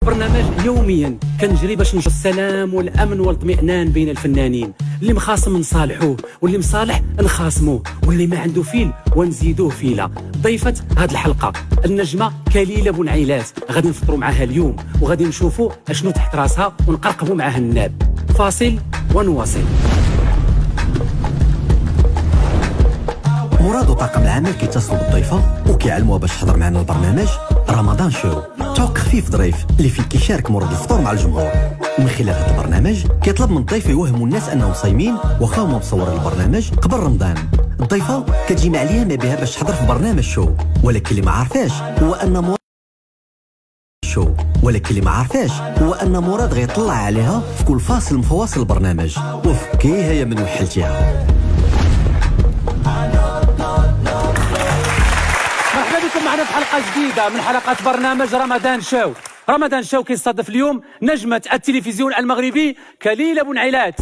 برنامج يوميا كنجري باش نشوف السلام والامن والاطمئنان بين الفنانين، اللي مخاصم نصالحوه واللي مصالح نخاصموه واللي ما عنده فيل ونزيدوه فيله. ضيفة هذه الحلقه النجمه كليلة بونعيلات، غادي نفطروا معها اليوم وغادي نشوفوا اشنو تحت راسها ونقرقبوا معها الناب. فاصل ونواصل. مراد وطاقم العمل كيتصلوا بالضيفه وكيعلموها باش تحضر معنا البرنامج رمضان شو، توك خفيف ظريف اللي فيه كيشارك مراد الفطور مع الجمهور. ومن خلال هذا البرنامج كيطلب من الضيف يوهموا الناس انهم صايمين واخا هما مصورين البرنامج قبل رمضان. الضيفه كتجي عليها ما بها باش تحضر في برنامج شو، ولكن اللي ما عارفاش هو ان مراد غيطلع عليها في كل فاصل من فواصل البرنامج. اوف كي هي من وحلتيها. مرحبا بكم معنا في حلقة جديدة من حلقات برنامج رمضان شو. رمضان شو كيستضيف اليوم نجمة التلفزيون المغربي كليلة بونعيلات.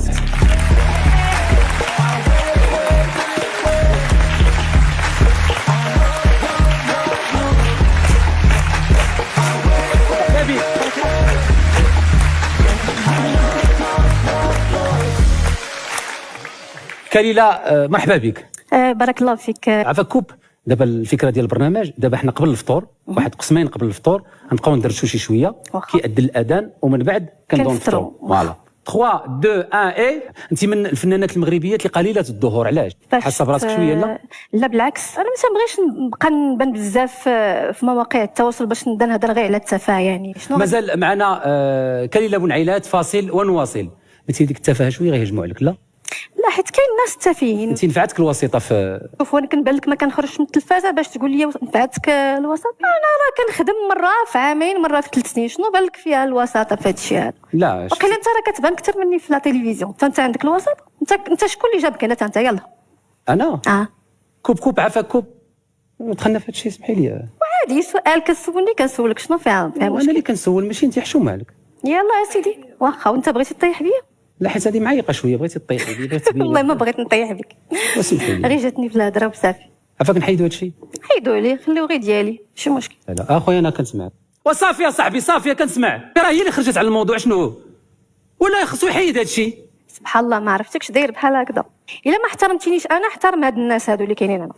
كليلة مرحبا بك. بارك الله فيك. عفاك كوب. دابا الفكره ديال البرنامج، دابا حنا قبل الفطور واحد قسمين قبل الفطور غنبقاو ندردشوا شي شويه كيأذن الاذان ومن بعد كنبداو نفطروا. فوالا 3 2 1 اي. انت من الفنانات المغربيات اللي قليله الظهور، علاش حاسه براسك شويه؟ لا بالعكس، انا ما تنبغيش نبقى نبان بزاف في مواقع التواصل باش نبدا نهضر غير على التفاهه. يعني شنو مازال معنا كليلة بونعيلات. فاصل ونواصل. بنتي ديك التفاهه شويه غيهجموا عليك. لا حيت كاين ناس تافهين. انت نفعتك الوسيطه في شوف، وانا كنبان لك ما كنخرجش من التلفازه باش تقول لي نفعتك الوساطه. انا راه كنخدم مره في عامين مره في 3 سنين، شنو بالك فيها الوساطه في هذا الشيء هذا؟ لا وقيلا انت راه كتبان اكثر مني في لا تلفزيون. انت عندك الوساطه. انت شكون اللي جابك هنا؟ انت يلا انا كوب عفاك كوب. دخلنا في هذا الشيء، اسمحي لي. وعادي سؤال كتسولني كنسولك، شنو فيها انا اللي كنسول ماشي انت. حشومه عليك. يلا يا سيدي، واخا وانت بغيتي تطيح بيا. لا حيت هذه معيقه شويه، بغيتي تطيحي لي بغيتي تبين. والله ما بغيت نطيح بك، وسمحي لي غير جاتني في الهضره وصافي. عفاك نحيدوا هذا الشيء. حيدوا عليه، خليو غير ديالي، ماشي مشكل. لا اخويا انا كنسمع. وصافي يا صاحبي صافي كنسمع. راه هي اللي خرجت على الموضوع. شنو ولا خصو يحيد هذا الشيء؟ سبحان الله، ما عرفتكش داير بحال هكذا. الا ما احترمتينيش انا احترم هاد الناس هادو اللي كاينين هنا.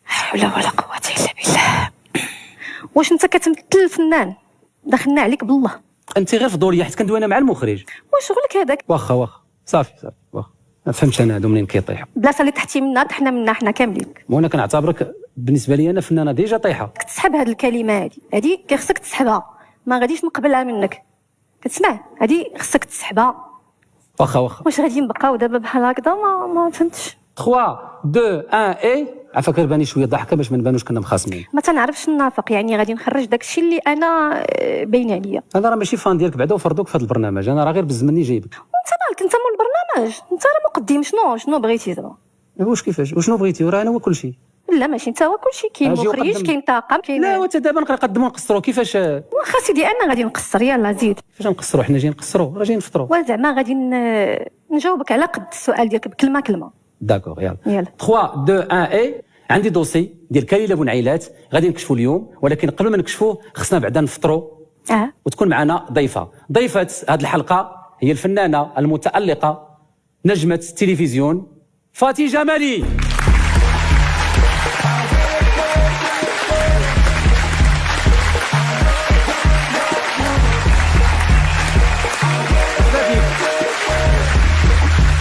حول ولا قوه الا بالله. واش انت كتمثل الفنان؟ دخلنا عليك بالله. انت غير فضوليه حيت كندوي انا مع المخرج. واش شغلك هذاك؟ واخا صافي واخا. ما فهمتش انا هادو منين كيطيحوا. البلاصه اللي تحتي منا طحنا منا حنا كاملين. وانا كنعتبرك بالنسبه لي انا فنانه ديجا طايحه. تسحب هاد الكلمه هادي خصك تسحبها، ما غاديش نقبلها منك. كتسمع؟ هادي خصك تسحبها. واخا واش غادي نبقاو دابا بحال هكذا؟ ما فهمتش. 3 2 1 اي. عفاك رباني شويه ضحكه باش ما نبانوش كنا مخاصمين. ما تنعرفش النافق، يعني غادي نخرج داكشي اللي انا باين عليا. انا راه ماشي فان ديالك بعدا وفرضوك في هذا البرنامج، انا راه غير بالزمني جايبك. وانت مالك؟ انت مول البرنامج، انت راه مقدم. شنو بغيتي دابا؟ واش كيفاش وشنو بغيتي؟ راه انا هو كلشي. لا ماشي انت هو كلشي. كاين مخرج، كاين طاقم، كاين. لا وانت دابا نقدموا نقصروا كيفاش؟ واخا سيدي انا غادي نقصر. يلا زيد. كيفاش نقصروا؟ حنا جايين نقصروا، راه جايين نفطروا. وزعما غادي نجاوبك على قد السؤال ديالك كلمه. داكوغ يلا 3 يلا. 2 1 اي. عندي دوسي ديال كليلة بونعيلات غادي نكشفوا اليوم، ولكن قبل ما نكشفوه خصنا بعدا نفطروا. وتكون معنا ضيفه هذه الحلقه هي الفنانه المتألقه نجمه التلفزيون فاتي جمالي.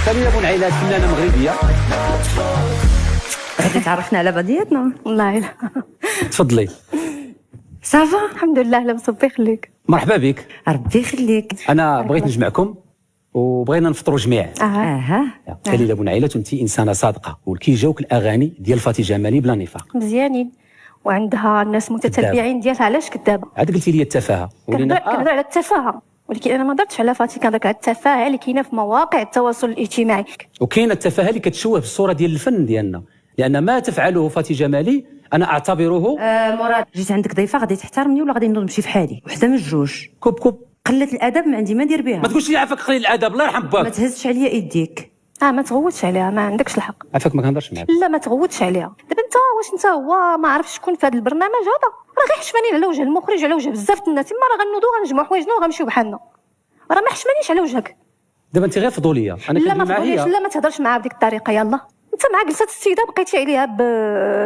كليلة بونعيلات فنانه مغربيه. غادي تعرفنا على بعضياتنا. والله لا. تفضلي. صافا الحمد لله. لا ربي يخليك. مرحبا بك. ربي يخليك. انا بغيت نجمعكم وبغينا نفطروا جميع. كليلة بونعيلات وانت انسانه صادقه، وكيجاوك الاغاني ديال فاتي جمالي بلا نفاق. مزيانين وعندها الناس متتبعين ديالها. علاش كذابه؟ عاد قلتي لي التفاهه. كنهضر على التفاهه، ولكن انا ما هضرتش على فاتي، كنهضر على التفاهه اللي كاينه في مواقع التواصل الاجتماعي. وكاينه التفاهه اللي كتشوه بالصوره ديال الفن ديالنا، لان ما تفعله فاتي جمالي انا اعتبره. مراد، جيت عندك ضيفه غادي تحترمني ولا غادي نمشي في حالي؟ وحده من الجوج. كوب قله الادب ما عندي ما ندير بها. ما تقولش لي عافاك قليل الادب، الله يرحم باك. ما تهزش عليا يديك. ما تغوتش عليها، ما عندكش الحق. عافاك ما كنهضرش معاك. لا ما تغوتش عليها. دابا انت واش انت هو ما عرفش شكون في هذا البرنامج هذا، راه غير حشمانين على وجه المخرج، على وجه بزاف د الناس، اما راه غنوضوا غنجمعوا حوايجنا وغنمشيو بحالنا، راه ما حشمانيش على وجهك. دابا انت غير فضوليه، انا لا كندوي ما معاها تقوليش، هي. لا ما تهضرش معاها بديك الطريقه. يلا انت مع جلسه السيده بقيتي عليها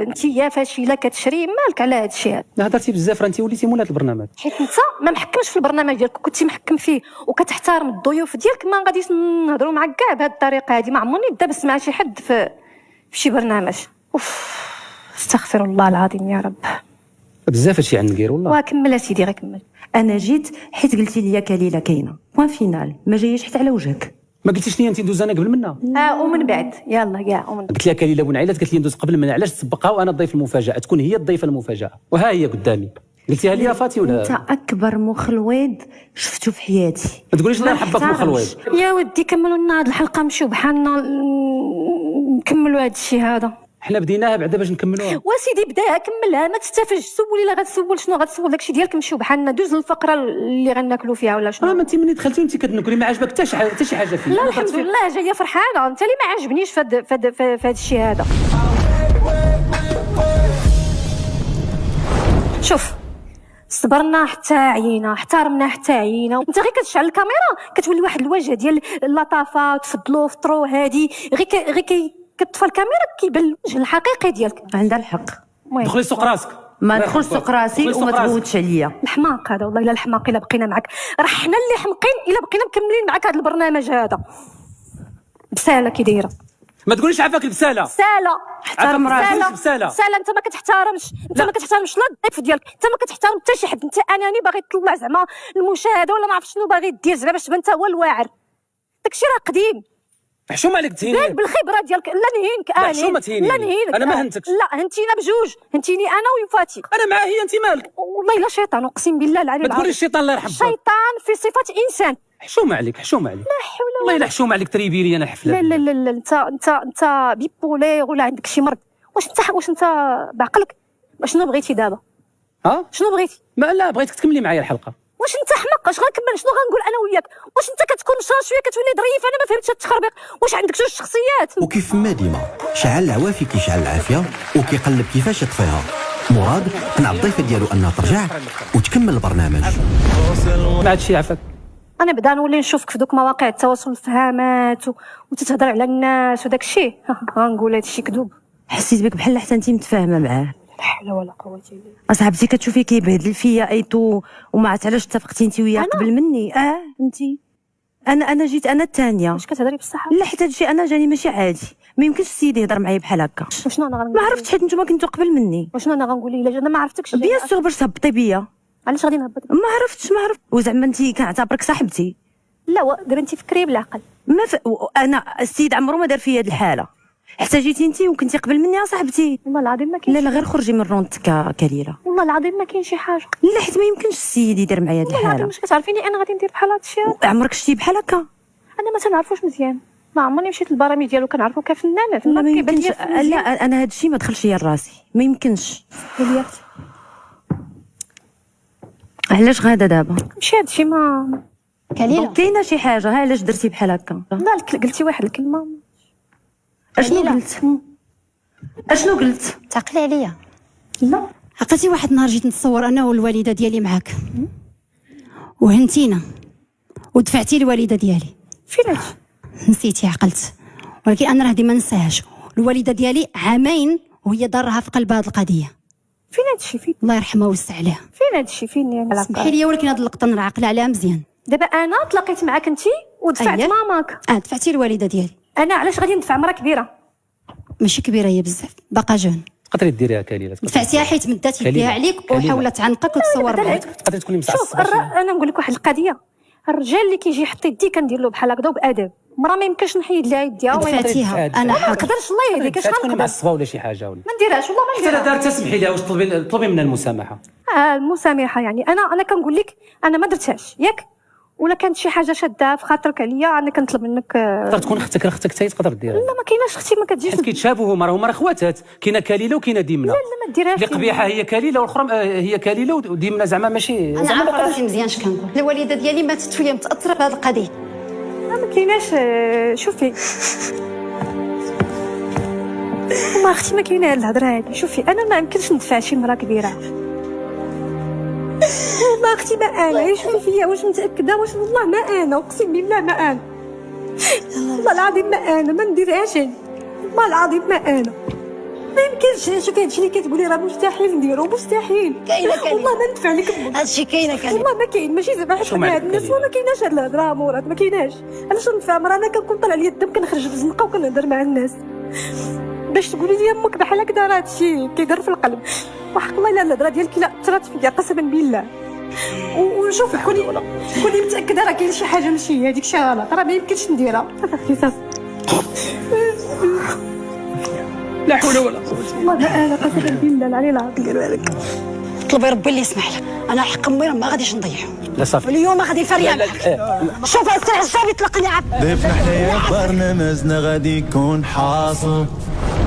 انت يا فاشله كتشري، مالك على هذا الشيء هذا؟ لا هضرتي بزاف، راه انت وليتي مولات البرنامج. حيت انت ما محكمش في البرنامج ديالك، كنتي محكم فيه وكتحترم الضيوف ديالك، ما غاديش نهضروا معاك كاع بهذه الطريقه هذه. ما عمرني دابست مع شي حد في شي برنامج. استغفر الله العظيم يا رب. بزاف هادشي عندك والله. وكمل سيدي، غير كمل. انا جيت حيت قلتي لي كليله كاينه بوان فينال، ما جايش حتى على وجهك. ما قلتيش لي انت ندوز انا قبل منها؟ ومن بعد يلا كاع ومن بعد. قلت لها كليله بن عيلات، قالت لي ندوز قبل منها، علاش تسبقها وانا الضيف المفاجاه، تكون هي الضيفه المفاجاه، وها هي قدامي. قلتيها لي يا فاتي ولا؟ انت اكبر مخلويض شفتو في حياتي. ما تقوليش الله يحبك ما مخلويض. يا ودي كملوا لنا هذه الحلقه، نمشيو بحالنا نكملوا هذا الشيء هذا. حنا بديناها بعدا باش نكملوها. وسيدي بداها كملها، ما تستفج، سولي لا غتسول شنو غتسول، داكشي ديالك نمشيو بحالنا، دوز للفقره اللي غناكلوا فيها ولا شنو. ما انت مني دخلتي وانت كتنكري، ما عجبك حتى شي حاجه فيه. لا الحمد لله جايه فرحانه، انت اللي ما عجبنيش في هذا الشيء هذا. شوف صبرنا حتى عيينا، احترمنا حتى عيينا، انت غير كتشعل الكاميرا كتولي واحد الوجه ديال اللطافه، تفضلوا فطروا هادي، غير كتطفى الكاميرا كيبان الوجه الحقيقي ديالك. عندها الحق. دخلي سوق راسك، ما تدخلش سوق راسي دخلي سوق وما راسك. تغوتش عليا. الحماق هذا والله، الا الحماق الا بقينا معك، راه حنا اللي حمقين الا بقينا مكملين معك هذا البرنامج هذا. بساله كي دايره، ما تقوليش عافاك البساله. بساله احترم راسك. بساله بساله، انت ما كتحترمش، انت ما كتحترمش لا الضيف ديالك، انت ما كتحترم حتى شي حد، انت اناني باغي تطلع زعما المشاهده ولا ما عرف شنو باغي دير زعما باش تبان انت هو الواعر. داكشي راه قديم. حشومه عليك تهيني. بالخبره ديالك لا نهينك اني. حشومه تهيني. لا نهينك انا ما هنتكش. لا هنتينا بجوج، هنتيني انا وفاتي. انا معاه هي، انت مالك؟ والله الا شيطان، اقسم بالله العلي ما العظيم. تقوليش الشيطان الله يرحم فيك. شيطان في صفه انسان. حشومه عليك، حشومه عليك. لا حول والله الا حشومه عليك، تريبيري انا حفله. لا لا لا، انت بيبولي ولا عندك شي مرض. واش انت بعقلك؟ شنو بغيتي دابا؟ شنو بغيتي؟ ما لا بغيتك تكملي معايا الحلقه. واش انت حمق؟ اش غنكمل؟ شنو غنقول انا وياك؟ واش انت كتكون مشرا شويه كتولي ظريف؟ انا ما فهمتش هاد التخربيق. واش عندك جوج شخصيات؟ وكيف ما ديما شعل العوافي كيشعل العافيه وكيقلب كيفاش يطفيها. مراد قنع الضيفه ديالو انها ترجع وتكمل البرنامج. ما عاد شي عافاك. انا بدا نولي نشوفك في دوك مواقع التواصل الفهامات وتتهضر على الناس وداك الشيء، غنقول هذا الشيء كذوب. حسيت بك بحال حتى انت متفاهمه معاه. لا حول ولا قوه الا بالله. اصاحبتي كتشوفي كيبهدل فيا ايتو وما عرفت علاش اتفقتي انت وياه قبل مني. انت انا جيت انا الثانيه. واش كتهضري بصح؟ لا حتى هادشي انا جاني ماشي عادي، ما يمكنش السيد يهضر معايا بحال هكا. وشنو انا غنقول؟ ما عرفتش حيت نتوما كنتو قبل مني. وشنو انا غنقول الا انا ما عرفتكش؟ بيان سور باش تهبطي بيا. علاش غادي نهبط؟ ما عرفتش وزعما انت كنعتبرك صاحبتي. لا دابا انت فكري بالعقل. انا السيد عمرو ما دار فيا هاد الحاله، حتى جيتي انت وكنتي قبل مني صاحبتي. والله العظيم ما كاين. لا غير خرجي من رونتك كليله. والله العظيم ما كاين شي حاجه. لا حيت ما يمكنش السيد يدير معايا هاد والله العظيم الحاله. واش كتعرفيني انا غادي ندير بحال هاد الشيء؟ عمرك شتي بحال هكا؟ انا ما تنعرفوش مزيان، ما عمرني مشيت للبرامج ديالو كنعرفو كفنانه. لا ما كيبان يمكنش. ليا فنان. لا انا هاد الشيء ما دخلش ليا لراسي، ما يمكنش. قولي علاش غادا دابا؟ ماشي هاد الشيء ما دونك كاينه شي حاجه. علاش درتي بحال هكا؟ لا قلتي واحد الكلمه. اشنو قلت؟ اشنو قلت؟ تعقلي عليا. لا عقلتي واحد النهار جيت نتصور انا والوالده ديالي معاك وهنتينا ودفعتي الوالده ديالي. فين هادشي؟ نسيتي عقلت، ولكن انا راه ما ننساهاش. الوالده ديالي عامين وهي ضرها في قلب هذه القضيه. فين هادشي؟ فين الله يرحمها ويوسع عليها. فين هادشي؟ فين يعني؟ سمحي لي ولكن هذه اللقطه انا عاقله عليها مزيان. دابا انا تلاقيت معاك انت ودفعت أييه. ماماك. دفعتي الوالده ديالي. انا علاش غادي ندفع مرا كبيره؟ ماشي كبيره هي بزاف، باقا جون. تقدري ديريها كليله. دفعتيها حيت مدات يديها عليك وحاولت تعنقك وتصور معاك. تقدري تكوني شوف مصعصبه. انا نقول لك واحد القضيه، الرجال اللي كيجي يحط يدي كندير له بحال هكذا وبادب، مرا ما يمكنش نحيد لها يديها دفعتيها انا ما حاضر. نقدرش. الله يهديك اش تكوني غنقدر؟ معصبه ولا شي حاجه ولا ما نديرهاش والله ما حتى لا نديرها. دارت تسمحي لها. واش طلبي منها المسامحه؟ المسامحه يعني انا كنقول لك انا ما درتهاش ياك، ولا كانت شي حاجه شاده في خاطرك عليا انا كنطلب منك. تقدر تكون اختك حتى تقدر ديرها. لا ما كايناش اختي، ما كتجيش. حيت كيتشابهوا هما راه خواتات، كاينه كليله وكاينه ديمنه. لا ما ديرهاش. اللي قبيحه هي كليله والاخرى هي كليله وديمنه زعما ماشي. انا عارفه راسي مزيان اش كنقول. الوالده ديالي ماتت وهي متاثره بهذه القضيه. ما كايناش. شوفي ما اختي ما كاينه الهضره هادي. شوفي انا ما يمكنش ندفع شي مرا كبيره. ما اختي ما انا. شوفي فيا واش متاكده؟ واش والله ما انا، اقسم بالله ما انا، والله العظيم ما انا، ما نديرهاش. والله العظيم ما انا، ما يمكنش. شوفي هادشي اللي كتقولي راه مستحيل نديرو، مستحيل. كاينه والله ما ندفع لك. هادشي كاينه والله ما كاين. ماشي زعما حنا هاد الناس ما كايناش هاد الهضره مراد، ما كايناش. علاش ندفع مرا؟ انا كنكون طلع لي الدم كنخرج بالزنقه وكنهضر مع الناس باش تقولي لي امك بحال هكذا، راه هادشي كيضر في القلب. وحق الله الا الهضره ديالك لا اثرت فيا قسما بالله. وشوفي كوني متاكده راه كاين شي حاجه ماشي هذيك شي غلط، راه ما يمكنش نديرها. صافي لا حول ولا قوه. والله ما انا قسما بالله العلي العظيم قالوا لك. طلبي ربي اللي يسمح لك، انا حق امي ما غاديش نضيعو. لا صافي اليوم غادي فريان. شوف هاد الساعه الشعب يطلقني عاد. ضيفنا حنايا برنامجنا غادي يكون حاصل.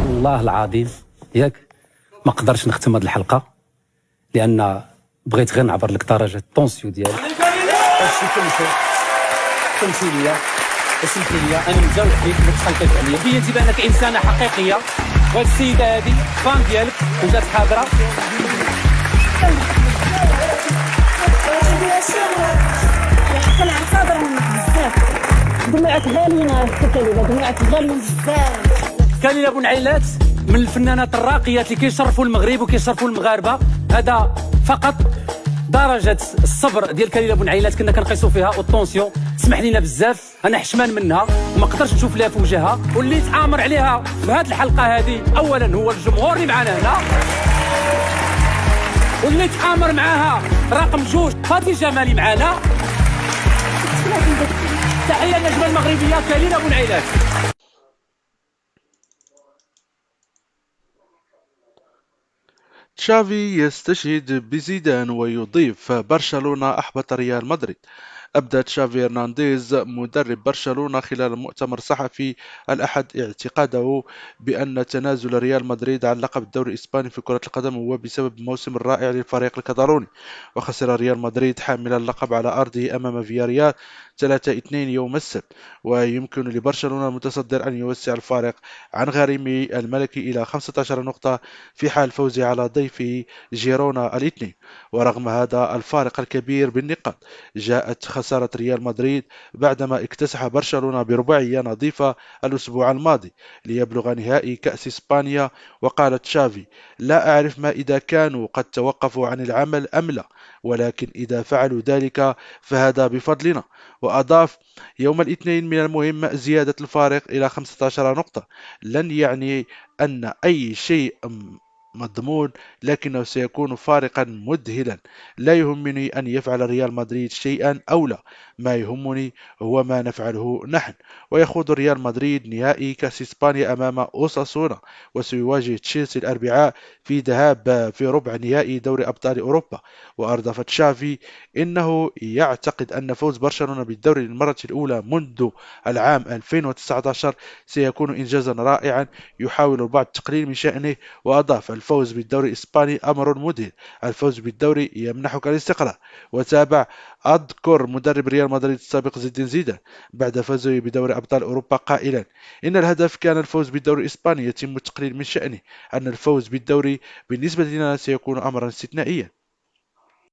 والله العظيم ياك ما قدرتش نختم هذه الحلقه لان بغيت غير نعبر لك درجه الطونسيون ديالك. هادشي فهمتي ليا وسمحي لي انا متزوج بك ما تخلطيش عليا. بينتي بانك انسانه حقيقيه، وهاد السيده هذه فان ديالك وجات حاضره. كنعتذر منك بزاف، دمعت غاليين الكلمه، دمعت غاليين بزاف. كليلة بونعيلات من الفنانات الراقيات اللي كيشرفوا المغرب وكيشرفوا المغاربه. هذا فقط درجه الصبر ديال كليلة بونعيلات كنا كنقيسوا فيها والطونسيون. سمح لينا بزاف، انا حشمان منها وما قدرتش نشوف لها في وجهها. واللي تعامر عليها في هذه الحلقه هذه اولا هو الجمهور اللي معنا هنا، واللي تعامر معاها رقم 2 فاطي جمالي معنا. تحيه النجمه المغربيه كليلة بونعيلات. تشافي يستشهد بزيدان ويضيف برشلونة أحبط ريال مدريد. أبدى تشافي هرنانديز مدرب برشلونة خلال مؤتمر صحفي الأحد اعتقاده بأن تنازل ريال مدريد عن لقب الدوري الإسباني في كرة القدم هو بسبب الموسم الرائع للفريق الكتالوني. وخسر ريال مدريد حامل اللقب على أرضه أمام فياريال 3-2 يوم السبت، ويمكن لبرشلونة المتصدر أن يوسع الفارق عن غريمه الملكي إلى 15 نقطة في حال فوزه على ضيفه جيرونا الاثنين. ورغم هذا الفارق الكبير بالنقاط، جاءت خسارة ريال مدريد بعدما اكتسح برشلونة برباعية نظيفة الأسبوع الماضي ليبلغ نهائي كأس إسبانيا. وقال تشافي: لا أعرف ما إذا كانوا قد توقفوا عن العمل أم لا، ولكن إذا فعلوا ذلك فهذا بفضلنا. وأضاف: يوم الاثنين من المهم زيادة الفارق إلى 15 نقطة. لن يعني أن أي شيء مضمون، لكنه سيكون فارقا مذهلا. لا يهمني أن يفعل ريال مدريد شيئا أو لا، ما يهمني هو ما نفعله نحن. ويخوض ريال مدريد نهائي كأس إسبانيا أمام أوساسونا، وسيواجه تشيلسي الأربعاء في ذهاب في ربع نهائي دوري أبطال أوروبا. وأضاف تشافي إنه يعتقد أن فوز برشلونة بالدوري للمرة الأولى منذ العام 2019 سيكون إنجازا رائعا يحاول البعض التقليل من شأنه. وأضاف: الفوز بالدوري الإسباني أمر مذهل، الفوز بالدوري يمنحك الاستقرار. وتابع: أذكر مدرب ريال مدريد السابق زيدان زيدان بعد فوزه بدوري أبطال أوروبا قائلا: إن الهدف كان الفوز بالدوري الإسباني، يتم التقليل من شأنه أن الفوز بالدوري بالنسبة لنا سيكون أمرا استثنائيا.